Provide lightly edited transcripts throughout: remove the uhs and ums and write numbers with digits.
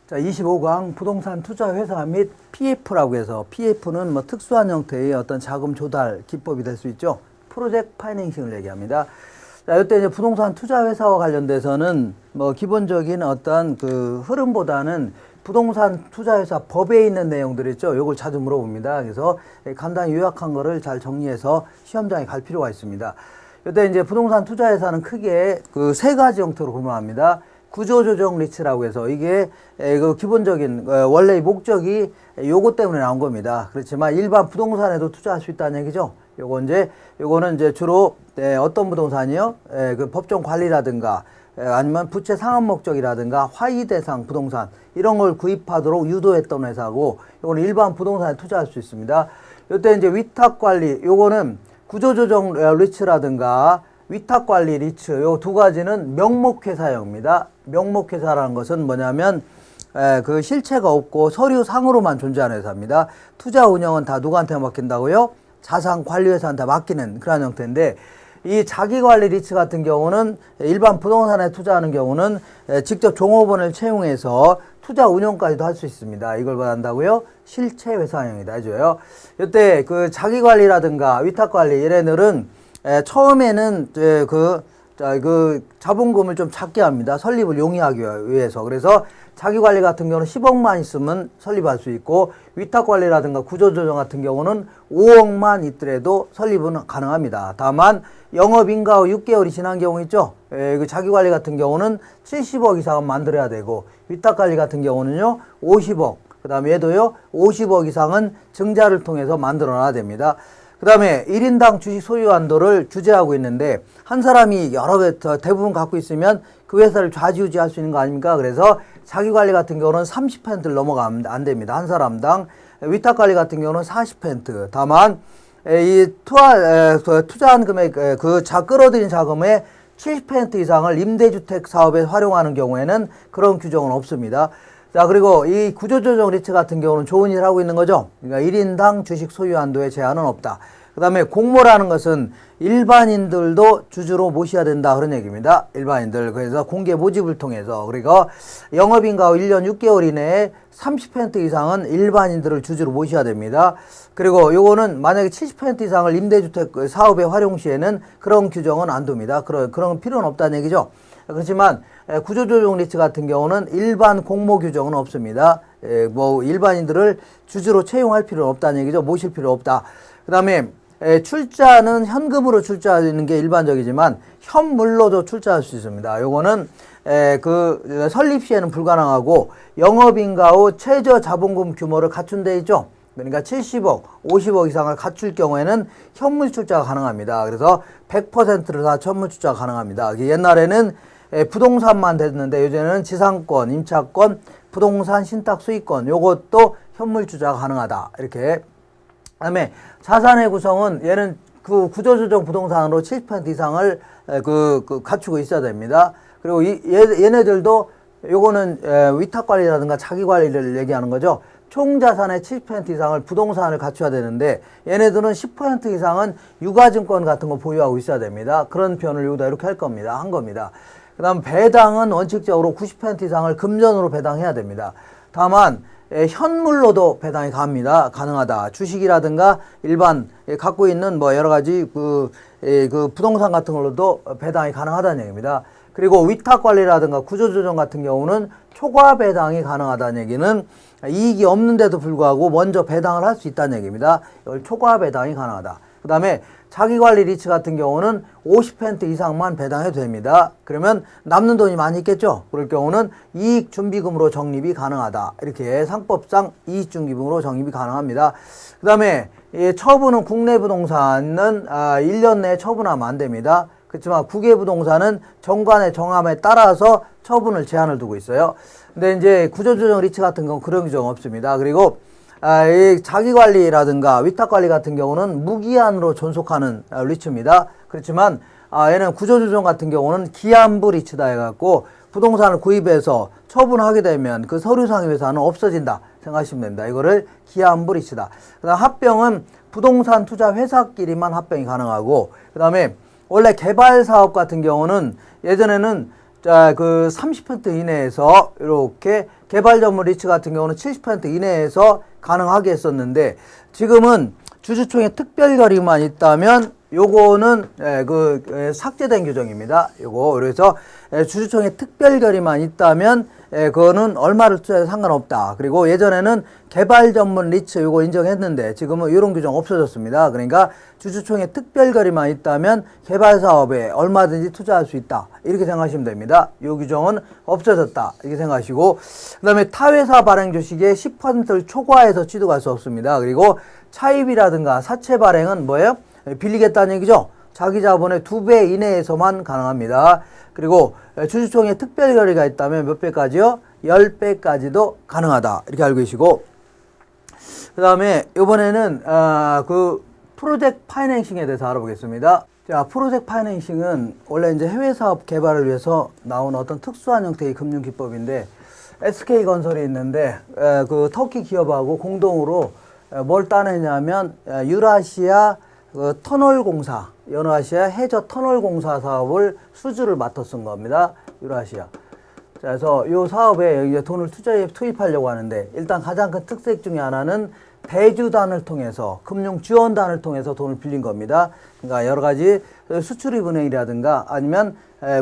자, 25강 부동산 투자 회사 및 PF라고 해서 PF는 뭐 특수한 형태의 어떤 자금 조달 기법이 될 수 있죠. 프로젝트 파이낸싱을 얘기합니다. 자, 이때 이제 부동산 투자 회사와 관련돼서는 뭐 기본적인 어떤 그 흐름보다는 부동산 투자 회사 법에 있는 내용들 있죠. 요걸 자주 물어봅니다. 그래서 간단히 요약한 거를 잘 정리해서 시험장에 갈 필요가 있습니다. 이때 이제 부동산 투자 회사는 크게 그 세 가지 형태로 구분합니다. 구조조정 리츠라고 해서 이게 그 기본적인 원래의 목적이 요거 때문에 나온 겁니다. 그렇지만 일반 부동산에도 투자할 수 있다는 얘기죠. 요거는 이제 주로 어떤 부동산이요? 그 법정 관리라든가 아니면 부채 상환 목적이라든가 화이 대상 부동산 이런 걸 구입하도록 유도했던 회사고, 요거는 일반 부동산에 투자할 수 있습니다. 요때 이제 위탁 관리, 요거는 구조조정 리츠라든가 위탁관리 리츠, 요 두 가지는 명목회사형입니다. 명목회사라는 것은 뭐냐면 그 실체가 없고 서류상으로만 존재하는 회사입니다. 투자 운영은 다 누구한테 맡긴다고요? 자산관리회사한테 맡기는 그런 형태인데, 이 자기관리 리츠 같은 경우는 일반 부동산에 투자하는 경우는 직접 종업원을 채용해서 투자 운영까지도 할 수 있습니다. 이걸 뭐 한다고요? 실체회사형이다 해줘요. 이때 그 자기관리라든가 위탁관리 얘네들은 처음에는 그 자본금을 좀 작게 합니다. 설립을 용이하기 위해서. 그래서 자기관리 같은 경우는 10억만 있으면 설립할 수 있고, 위탁관리라든가 구조조정 같은 경우는 5억만 있더라도 설립은 가능합니다. 다만 영업인가 후 6개월이 지난 경우 있죠. 그 자기관리 같은 경우는 70억 이상은 만들어야 되고, 위탁관리 같은 경우는요 50억, 그 다음에 얘도요 50억 이상은 증자를 통해서 만들어 놔야 됩니다. 그 다음에 1인당 주식 소유 한도를 규제하고 있는데, 한 사람이 여러 개 대부분 갖고 있으면 그 회사를 좌지우지할 수 있는 거 아닙니까? 그래서 자기관리 같은 경우는 30%를 넘어가면 안 됩니다. 한 사람당. 위탁관리 같은 경우는 40%. 다만 이 투자한 금액, 끌어들인 자금의 70% 이상을 임대주택 사업에 활용하는 경우에는 그런 규정은 없습니다. 자, 그리고 이 구조조정 리츠 같은 경우는 좋은 일을 하고 있는 거죠. 그러니까 1인당 주식 소유 한도에 제한은 없다. 그 다음에 공모라는 것은 일반인들도 주주로 모셔야 된다, 그런 얘기입니다. 일반인들. 그래서 공개 모집을 통해서, 그리고 영업인가 후 1년 6개월 이내에 30% 이상은 일반인들을 주주로 모셔야 됩니다. 그리고 요거는 만약에 70% 이상을 임대주택 사업에 활용 시에는 그런 규정은 안 둡니다. 그런 필요는 없다는 얘기죠. 그렇지만 구조조정 리츠 같은 경우는 일반 공모 규정은 없습니다. 뭐 일반인들을 주주로 채용할 필요는 없다는 얘기죠. 모실 필요 없다. 그 다음에 출자는 현금으로 출자하는 게 일반적이지만 현물로도 출자할 수 있습니다. 요거는 그 설립 시에는 불가능하고, 영업인가 후 최저 자본금 규모를 갖춘 데 있죠. 그러니까 70억, 50억 이상을 갖출 경우에는 현물 출자가 가능합니다. 그래서 100%를 다 현물 출자가 가능합니다. 옛날에는 부동산만 됐는데 요즘에는 지상권, 임차권, 부동산 신탁 수익권, 요것도 현물 투자가 가능하다. 이렇게. 그다음에 자산의 구성은 얘는 그 구조조정 부동산으로 70% 이상을 갖추고 있어야 됩니다. 그리고 얘네들도 요거는 위탁관리라든가 자기관리를 얘기하는 거죠. 총 자산의 70% 이상을 부동산을 갖춰야 되는데, 얘네들은 10% 이상은 유가증권 같은 거 보유하고 있어야 됩니다. 그런 표현을 여기다 이렇게 한 겁니다. 그 다음 배당은 원칙적으로 90% 이상을 금전으로 배당해야 됩니다. 다만 현물로도 배당이 가능하다. 주식이라든가 일반 갖고 있는 뭐 여러 가지 그 부동산 같은 걸로도 배당이 가능하다는 얘기입니다. 그리고 위탁관리라든가 구조조정 같은 경우는 초과 배당이 가능하다는 얘기는 이익이 없는데도 불구하고 먼저 배당을 할 수 있다는 얘기입니다. 이걸 초과 배당이 가능하다. 그 다음에 자기관리 리츠 같은 경우는 50% 이상만 배당해도 됩니다. 그러면 남는 돈이 많이 있겠죠. 그럴 경우는 이익준비금으로 적립이 가능하다. 이렇게 상법상 이익준비금으로 적립이 가능합니다. 그 다음에 처분은 국내 부동산은 1년 내에 처분하면 안 됩니다. 그렇지만 국외 부동산은 정관의 정함에 따라서 처분을 제한을 두고 있어요. 근데 이제 구조조정 리츠 같은 경우는 그런 규정 없습니다. 그리고 이 자기관리라든가 위탁관리 같은 경우는 무기한으로 존속하는 리츠입니다. 그렇지만 얘는 구조조정 같은 경우는 기한부 리츠다 해갖고, 부동산을 구입해서 처분하게 되면 그 서류상의 회사는 없어진다 생각하시면 됩니다. 이거를 기한부 리츠다. 그 다음 합병은 부동산 투자 회사끼리만 합병이 가능하고, 그 다음에 원래 개발 사업 같은 경우는 예전에는 그 30% 이내에서 이렇게 개발 전문 리츠 같은 경우는 70% 이내에서 가능하게 했었는데 지금은 주주총회 특별 결의만 있다면 요거는 삭제된 규정입니다. 요거 그래서 주주총회 특별 결의만 있다면 그거는 얼마를 투자해도 상관없다. 그리고 예전에는 개발 전문 리츠 요거 인정했는데 지금은 이런 규정 없어졌습니다. 그러니까 주주총회 특별 결의만 있다면 개발 사업에 얼마든지 투자할 수 있다. 이렇게 생각하시면 됩니다. 요 규정은 없어졌다. 이렇게 생각하시고 그다음에 타회사 발행 주식의 10%를 초과해서 취득할 수 없습니다. 그리고 차입이라든가 사채 발행은 뭐예요? 빌리겠다는 얘기죠. 자기 자본의 2배 이내에서만 가능합니다. 그리고 주주총회 특별 결의가 있다면 몇 배까지요? 10배까지도 가능하다. 이렇게 알고 계시고 그 다음에 이번에는 그 프로젝트 파이낸싱에 대해서 알아보겠습니다. 자, 프로젝트 파이낸싱은 원래 이제 해외 사업 개발을 위해서 나온 어떤 특수한 형태의 금융 기법인데 SK건설이 있는데 그 터키 기업하고 공동으로 뭘 따내냐면 유라시아 터널 공사, 연아시아 해저 터널 공사 사업을 수주를 맡아 쓴 겁니다. 유라시아. 그래서 이 사업에 이제 돈을 투입하려고 하는데 일단 가장 큰 특색 중에 하나는 대주단을 통해서 금융 지원단을 통해서 돈을 빌린 겁니다. 그러니까 여러 가지 수출입은행이라든가 아니면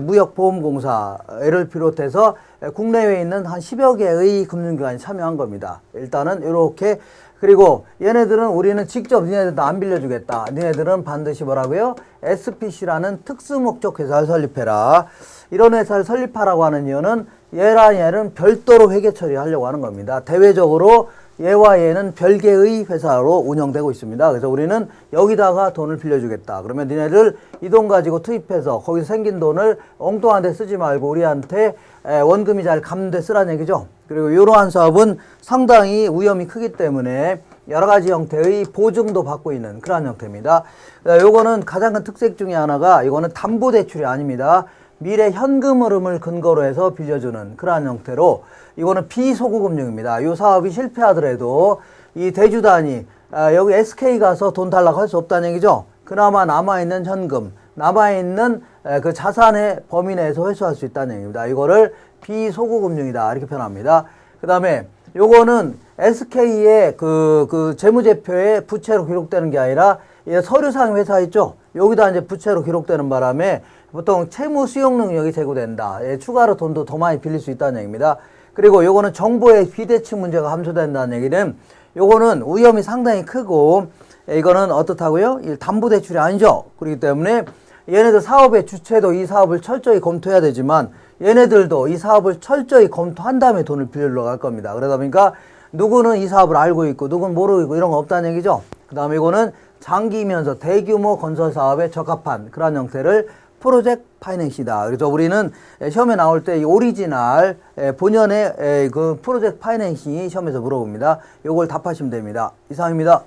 무역보험공사를 비롯해서 국내외에 있는 한 10여 개의 금융기관이 참여한 겁니다. 일단은 이렇게 그리고 얘네들은 우리는 직접 니네들도 안 빌려주겠다. 니네들은 반드시 뭐라고요? SPC라는 특수목적 회사를 설립해라. 이런 회사를 설립하라고 하는 이유는 얘랑 얘는 별도로 회계 처리하려고 하는 겁니다. 대외적으로 얘와 얘는 별개의 회사로 운영되고 있습니다. 그래서 우리는 여기다가 돈을 빌려주겠다. 그러면 니네들 이 돈 가지고 투입해서 거기서 생긴 돈을 엉뚱한 데 쓰지 말고 우리한테 원금이 잘 갚는 데 쓰라는 얘기죠. 그리고 이러한 사업은 상당히 위험이 크기 때문에 여러 가지 형태의 보증도 받고 있는 그러한 형태입니다. 요거는 가장 큰 특색 중에 하나가 이거는 담보대출이 아닙니다. 미래 현금 흐름을 근거로 해서 빌려주는 그러한 형태로 이거는 비소구금융입니다. 이 사업이 실패하더라도 이 대주단이 여기 SK 가서 돈 달라고 할 수 없다는 얘기죠. 그나마 남아있는 현금, 남아있는 그 자산의 범위 내에서 회수할 수 있다는 얘기입니다. 이거를 비소구금융이다 이렇게 표현합니다. 그 다음에 요거는 SK의 그 재무제표에 부채로 기록되는 게 아니라 서류상 회사 있죠. 여기다 이제 부채로 기록되는 바람에 보통 채무 수용 능력이 제고된다. 추가로 돈도 더 많이 빌릴 수 있다는 얘기입니다. 그리고 요거는 정보의 비대칭 문제가 감소된다는 얘기는 요거는 위험이 상당히 크고 이거는 어떻다고요? 담보대출이 아니죠. 그렇기 때문에 얘네들 사업의 주체도 이 사업을 철저히 검토해야 되지만 얘네들도 이 사업을 철저히 검토한 다음에 돈을 빌리러 갈 겁니다. 그러다 보니까 누구는 이 사업을 알고 있고 누구는 모르고 있고 이런 거 없다는 얘기죠. 그 다음에 이거는 장기면서 대규모 건설 사업에 적합한 그런 형태를 프로젝트 파이낸싱이다. 그래서 우리는 시험에 나올 때 이 오리지널 본연의 그 프로젝트 파이낸싱이 시험에서 물어봅니다. 요걸 답하시면 됩니다. 이상입니다.